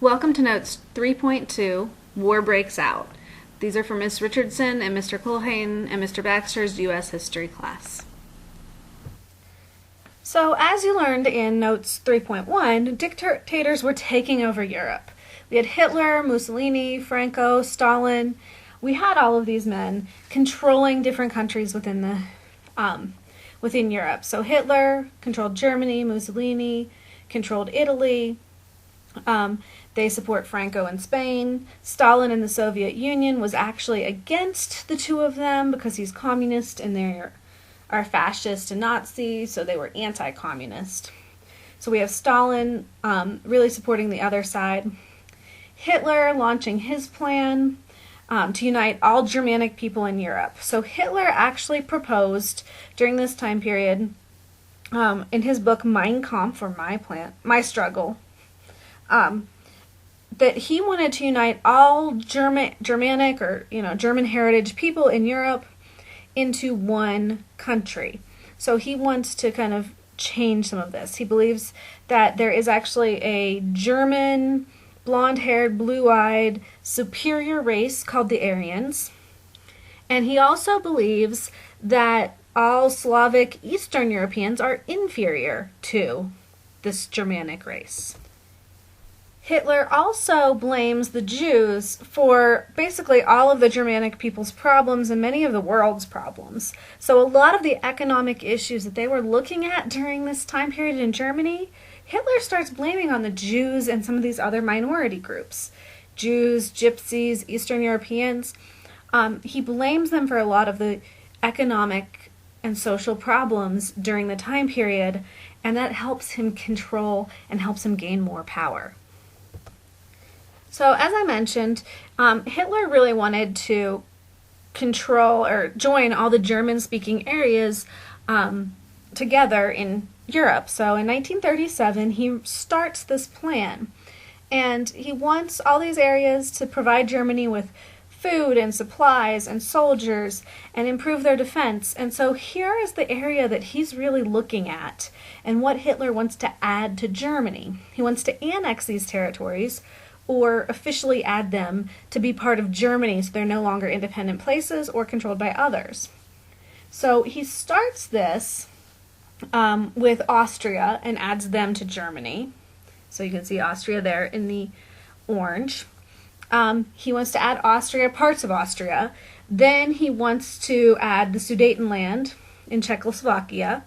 Welcome to Notes 3.2, War Breaks Out. These are for Ms. Richardson and Mr. Culhane and Mr. Baxter's U.S. History class. So, as you learned in Notes 3.1, dictators were taking over Europe. We had Hitler, Mussolini, Franco, Stalin. We had all of these men controlling different countries within Europe. So Hitler controlled Germany, Mussolini controlled Italy. They support Franco in Spain. Stalin in the Soviet Union was actually against the two of them because he's communist and they are fascist and Nazi, so they were anti-communist. So we have Stalin really supporting the other side. Hitler launching his plan to unite all Germanic people in Europe. So Hitler actually proposed during this time period in his book Mein Kampf, or My Struggle, that he wanted to unite all Germanic or German heritage people in Europe into one country. So he wants to kind of change some of this. He believes that there is actually a German, blonde-haired, blue-eyed, superior race called the Aryans. And he also believes that all Slavic Eastern Europeans are inferior to this Germanic race. Hitler also blames the Jews for basically all of the Germanic people's problems and many of the world's problems. So a lot of the economic issues that they were looking at during this time period in Germany, Hitler starts blaming on the Jews and some of these other minority groups. Jews, Gypsies, Eastern Europeans. He blames them for a lot of the economic and social problems during the time period, and that helps him control and helps him gain more power. So, as I mentioned, Hitler really wanted to control or join all the German-speaking areas together in Europe. So, in 1937, he starts this plan, and he wants all these areas to provide Germany with food and supplies and soldiers and improve their defense. And so here is the area that he's really looking at and what Hitler wants to add to Germany. He wants to annex these territories or officially add them to be part of Germany so they're no longer independent places or controlled by others. So he starts this with Austria and adds them to Germany. So you can see Austria there in the orange. He wants to add Austria, parts of Austria. Then he wants to add the Sudetenland in Czechoslovakia.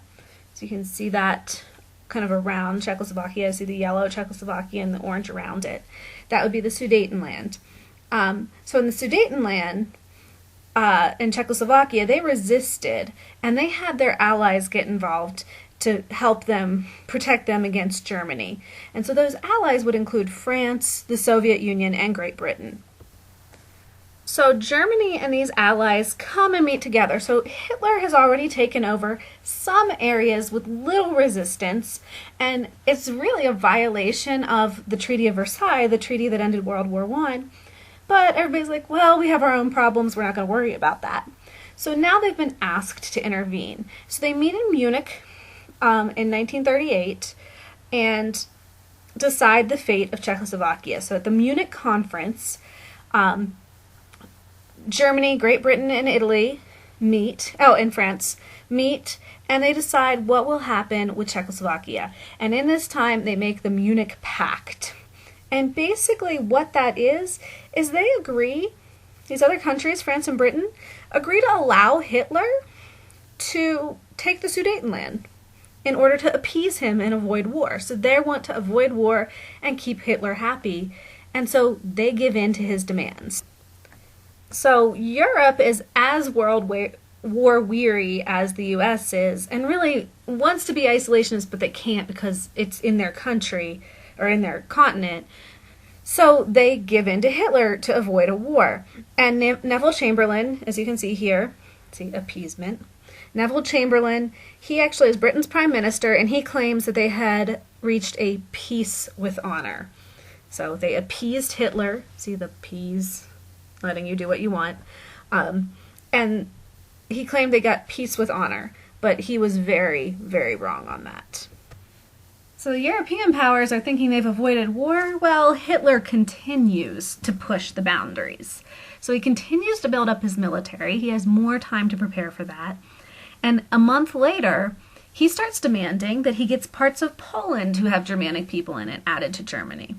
So you can see that kind of around Czechoslovakia. See the yellow Czechoslovakia and the orange around it. That would be the Sudetenland. So in the Sudetenland in Czechoslovakia, they resisted, and they had their allies get involved to help them, protect them against Germany. And so those allies would include France, the Soviet Union, and Great Britain. So Germany and these allies come and meet together. So Hitler has already taken over some areas with little resistance, and it's really a violation of the Treaty of Versailles, the treaty that ended World War I. But everybody's like, well, we have our own problems, we're not going to worry about that. So now they've been asked to intervene. So they meet in Munich in 1938 and decide the fate of Czechoslovakia. So at the Munich conference, Germany, Great Britain, and Italy and France meet, and they decide what will happen with Czechoslovakia. And in this time, they make the Munich Pact. And basically what that is they agree, these other countries, France and Britain, agree to allow Hitler to take the Sudetenland in order to appease him and avoid war. So they want to avoid war and keep Hitler happy, and so they give in to his demands. So Europe is as World War weary as the U.S. is, and really wants to be isolationist, but they can't because it's in their country or in their continent. So they give in to Hitler to avoid a war. And Neville Chamberlain, as you can see here, see appeasement. Neville Chamberlain, he actually is Britain's prime minister, and he claims that they had reached a peace with honor. So they appeased Hitler. See the peas, letting you do what you want. And he claimed they got peace with honor, but he was very, very wrong on that. So So the European powers are thinking they've avoided war. Well, Hitler continues to push the boundaries. So he continues to build up his military. He has more time to prepare for that. And a month later, he starts demanding that he gets parts of Poland who have Germanic people in it added to Germany.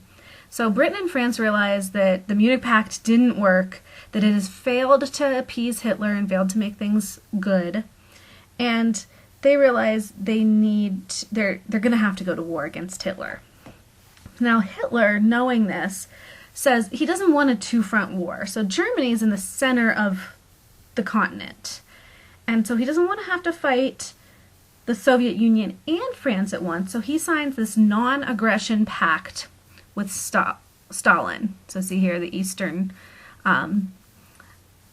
So Britain and France realize that the Munich Pact didn't work, that it has failed to appease Hitler and failed to make things good. And they realize they're going to have to go to war against Hitler. Now Hitler, knowing this, says he doesn't want a two-front war. So Germany is in the center of the continent. And so he doesn't want to have to fight the Soviet Union and France at once. So he signs this non-aggression pact with Stalin. So see here the eastern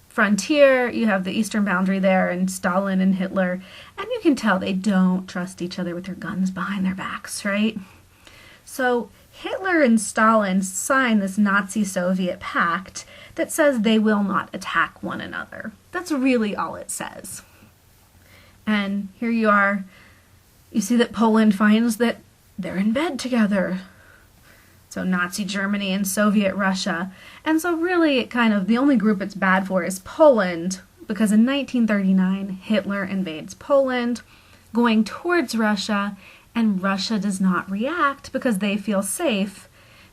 frontier, you have the eastern boundary there, and Stalin and Hitler, and you can tell they don't trust each other with their guns behind their backs, right? So Hitler and Stalin sign this Nazi-Soviet pact that says they will not attack one another. That's really all it says. And here you are, you see that Poland finds that they're in bed together. So Nazi Germany and Soviet Russia. And so really it kind of, the only group it's bad for is Poland, because in 1939 Hitler invades Poland, going towards Russia, and Russia does not react because they feel safe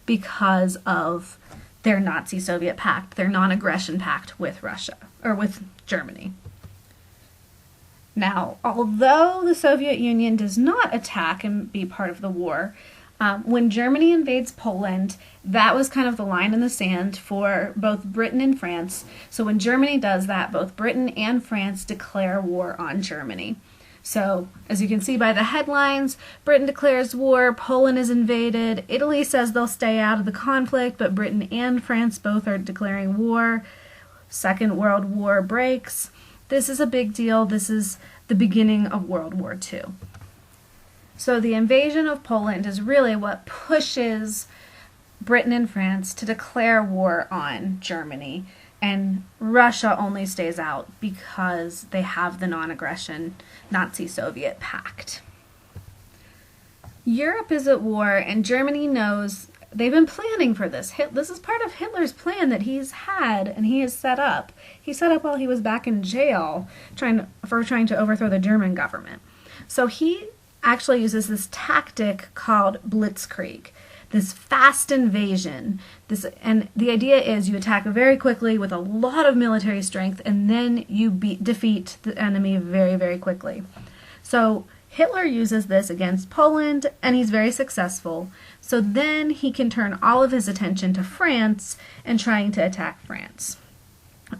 because of their Nazi-Soviet pact, their non-aggression pact with Russia, or with Germany. Now, although the Soviet Union does not attack and be part of the war, when Germany invades Poland, that was kind of the line in the sand for both Britain and France. So when Germany does that, both Britain and France declare war on Germany. So, as you can see by the headlines, Britain declares war, Poland is invaded, Italy says they'll stay out of the conflict, but Britain and France both are declaring war. Second World War breaks. This is a big deal. This is the beginning of World War II. So the invasion of Poland is really what pushes Britain and France to declare war on Germany, and Russia only stays out because they have the non-aggression Nazi-Soviet pact. Europe is at war, and Germany knows they've been planning for this. This is part of Hitler's plan that he's had and he has set up. He set up while he was back in jail trying to overthrow the German government. So he actually uses this tactic called blitzkrieg, this fast invasion. And the idea is you attack very quickly with a lot of military strength, and then you defeat the enemy very, very quickly. So Hitler uses this against Poland, and he's very successful. So then he can turn all of his attention to France and trying to attack France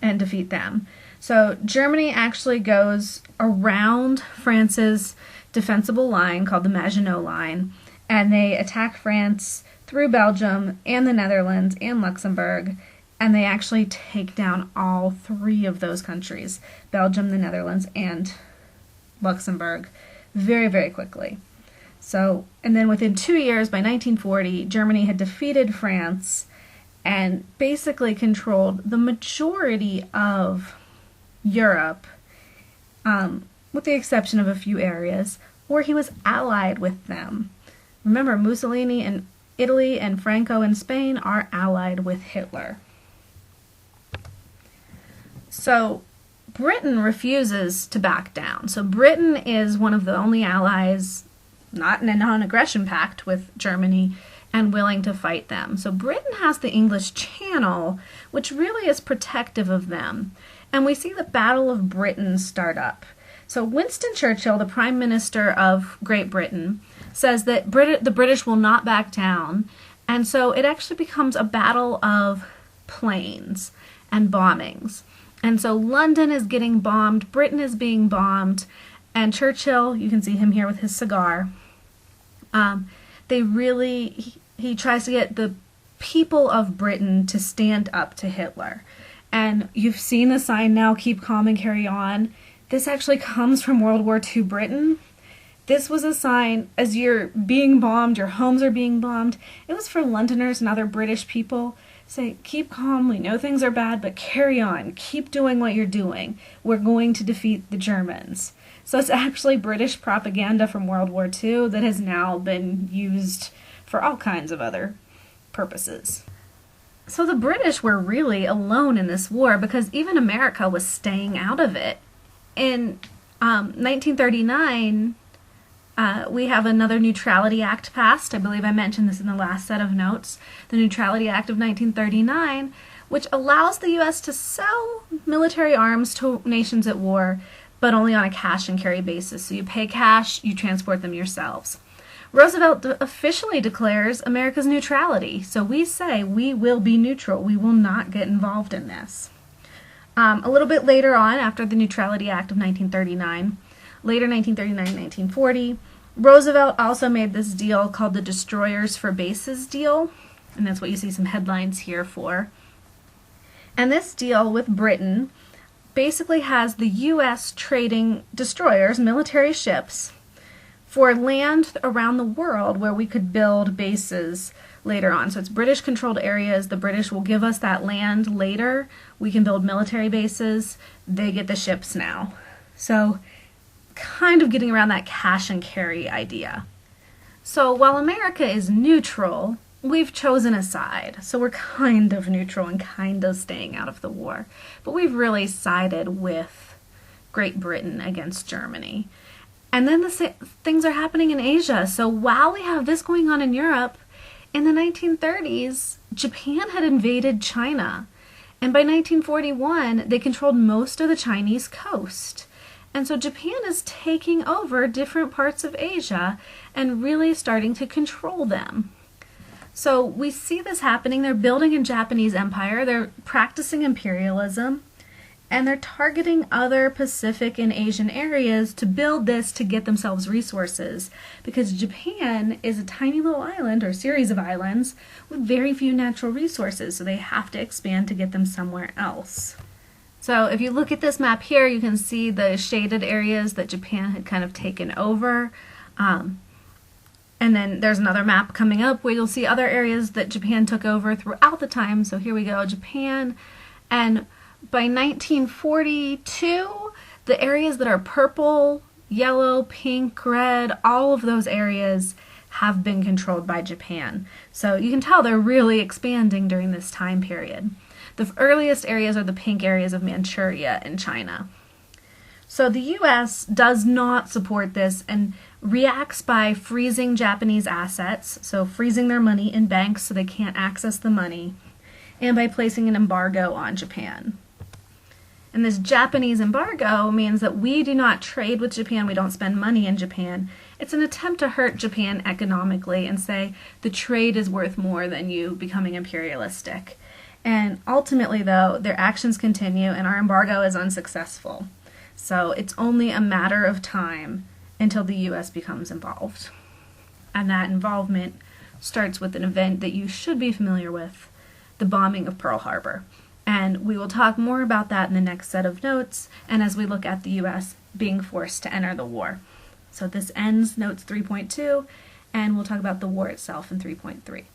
and defeat them. So Germany actually goes around France's defensible line called the Maginot Line, and they attack France through Belgium and the Netherlands and Luxembourg, and they actually take down all three of those countries, Belgium, the Netherlands, and Luxembourg, very, very quickly. So, and then within 2 years, by 1940, Germany had defeated France and basically controlled the majority of Europe, with the exception of a few areas, or he was allied with them. Remember, Mussolini in Italy and Franco in Spain are allied with Hitler. So Britain refuses to back down. So Britain is one of the only allies not in a non-aggression pact with Germany and willing to fight them. So Britain has the English Channel, which really is protective of them. And we see the Battle of Britain start up. So Winston Churchill, the Prime Minister of Great Britain, says that the British will not back down. And so it actually becomes a battle of planes and bombings. And so London is getting bombed, Britain is being bombed, and Churchill, you can see him here with his cigar, he tries to get the people of Britain to stand up to Hitler. And you've seen the sign now, keep calm and carry on. This actually comes from World War II Britain. This was a sign, as you're being bombed, your homes are being bombed. It was for Londoners and other British people. Say, keep calm, we know things are bad, but carry on. Keep doing what you're doing. We're going to defeat the Germans. So it's actually British propaganda from World War II that has now been used for all kinds of other purposes. So the British were really alone in this war because even America was staying out of it. In 1939, we have another Neutrality Act passed. I believe I mentioned this in the last set of notes. The Neutrality Act of 1939, which allows the U.S. to sell military arms to nations at war, but only on a cash and carry basis. So you pay cash, you transport them yourselves. Roosevelt officially declares America's neutrality. So we say we will be neutral. We will not get involved in this. A little bit later on, after the Neutrality Act of 1939, later 1939-1940, Roosevelt also made this deal called the Destroyers for Bases deal, and that's what you see some headlines here for. And this deal with Britain basically has the U.S. trading destroyers, military ships, for land around the world where we could build bases later on. So it's British-controlled areas. The British will give us that land later. We can build military bases. They get the ships now. So kind of getting around that cash and carry idea. So while America is neutral, we've chosen a side. So we're kind of neutral and kind of staying out of the war. But we've really sided with Great Britain against Germany. And then things are happening in Asia. So while we have this going on in Europe, in the 1930s, Japan had invaded China. And by 1941, they controlled most of the Chinese coast. And so Japan is taking over different parts of Asia and really starting to control them. So we see this happening. They're building a Japanese empire. They're practicing imperialism. And they're targeting other Pacific and Asian areas to build this to get themselves resources. Because Japan is a tiny little island or series of islands with very few natural resources. So they have to expand to get them somewhere else. So if you look at this map here, you can see the shaded areas that Japan had kind of taken over. And then there's another map coming up where you'll see other areas that Japan took over throughout the time. So here we go, Japan. And by 1942, the areas that are purple, yellow, pink, red, all of those areas have been controlled by Japan. So you can tell they're really expanding during this time period. The earliest areas are the pink areas of Manchuria in China. So the U.S. does not support this and reacts by freezing Japanese assets, so freezing their money in banks so they can't access the money, and by placing an embargo on Japan. And this Japanese embargo means that we do not trade with Japan, we don't spend money in Japan. It's an attempt to hurt Japan economically and say the trade is worth more than you becoming imperialistic. And ultimately, though, their actions continue and our embargo is unsuccessful. So it's only a matter of time until the U.S. becomes involved. And that involvement starts with an event that you should be familiar with, the bombing of Pearl Harbor. And we will talk more about that in the next set of notes, and as we look at the U.S. being forced to enter the war. So this ends notes 3.2, and we'll talk about the war itself in 3.3.